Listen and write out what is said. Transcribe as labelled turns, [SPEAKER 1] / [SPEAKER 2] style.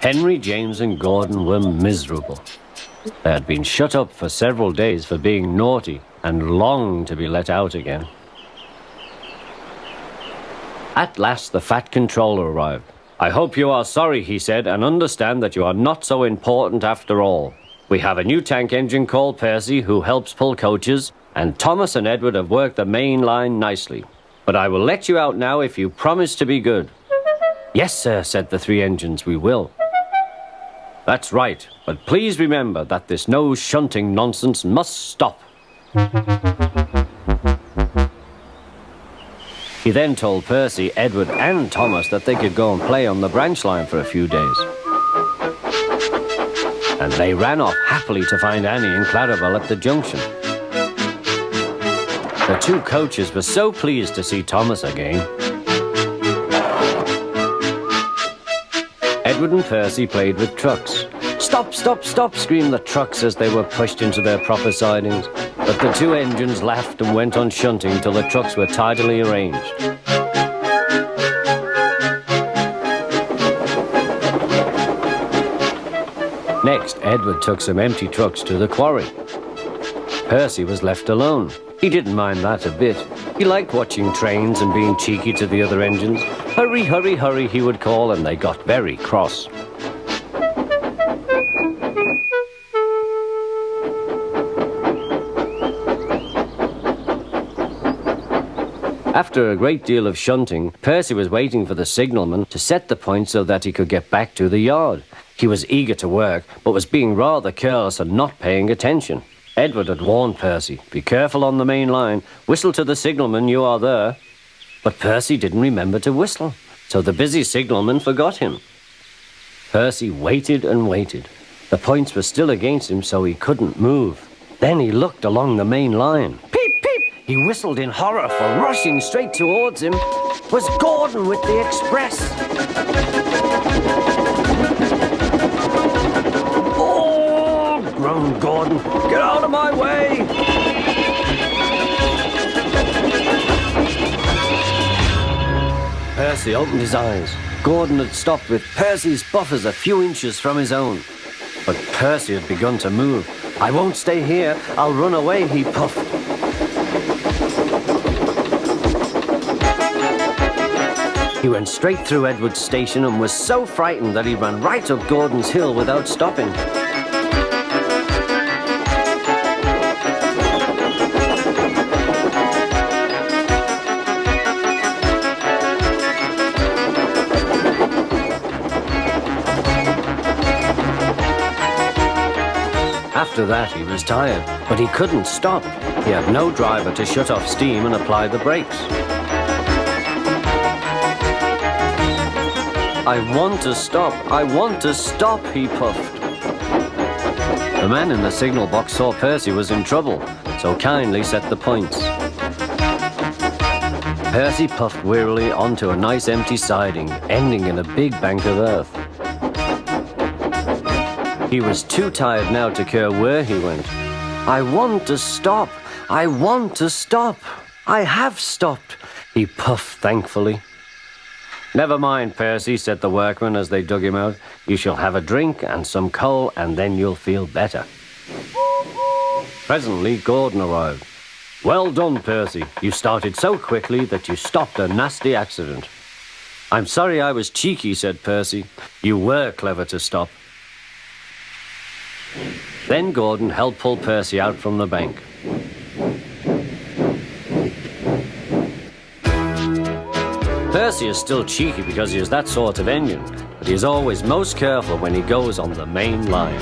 [SPEAKER 1] Henry, James and Gordon were miserable. They had been shut up for several days for being naughty and longed to be let out again. At last the Fat Controller arrived. "I hope you are sorry," he said, "and understand that you are not so important after all. We have a new tank engine called Percy who helps pull coaches, and Thomas and Edward have worked the main line nicely. But I will let you out now if you promise to be good." "Yes, sir," said the three engines, "we will." "That's right, but please remember that this no shunting nonsense must stop." He then told Percy, Edward and Thomas that they could go and play on the branch line for a few days. And they ran off happily to find Annie and Clarebel at the junction. The two coaches were so pleased to see Thomas again. Edward and Percy played with trucks. "Stop, stop, stop," screamed the trucks as they were pushed into their proper sidings. But the two engines laughed and went on shunting till the trucks were tidily arranged. Next, Edward took some empty trucks to the quarry. Percy was left alone. He didn't mind that a bit. He liked watching trains and being cheeky to the other engines. "Hurry, hurry, hurry," he would call, and they got very cross. After a great deal of shunting, Percy was waiting for the signalman to set the point so that he could get back to the yard. He was eager to work, but was being rather careless and not paying attention. Edward had warned Percy, "Be careful on the main line. Whistle to the signalman you are there." But Percy didn't remember to whistle, so the busy signalman forgot him. Percy waited and waited. The points were still against him, so he couldn't move. Then he looked along the main line. Peep, peep! He whistled in horror, for rushing straight towards him was Gordon with the express. "Oh!" groaned Gordon. "Get out of my way!" Percy opened his eyes. Gordon had stopped with Percy's buffers a few inches from his own. But Percy had begun to move. "I won't stay here. I'll run away," he puffed. He went straight through Edward's station and was so frightened that he ran right up Gordon's hill without stopping. After that, he was tired, but he couldn't stop. He had no driver to shut off steam and apply the brakes. "I want to stop, I want to stop," he puffed. The man in the signal box saw Percy was in trouble, so kindly set the points. Percy puffed wearily onto a nice empty siding, ending in a big bank of earth. He was too tired now to care where he went. "I want to stop, I want to stop. I have stopped," he puffed thankfully. "Never mind, Percy," said the workman as they dug him out. "You shall have a drink and some coal, and then you'll feel better." Presently, Gordon arrived. "Well done, Percy. You started so quickly that you stopped a nasty accident." "I'm sorry I was cheeky," said Percy. "You were clever to stop." Then Gordon helped pull Percy out from the bank. Percy is still cheeky because he is that sort of engine, but he is always most careful when he goes on the main line.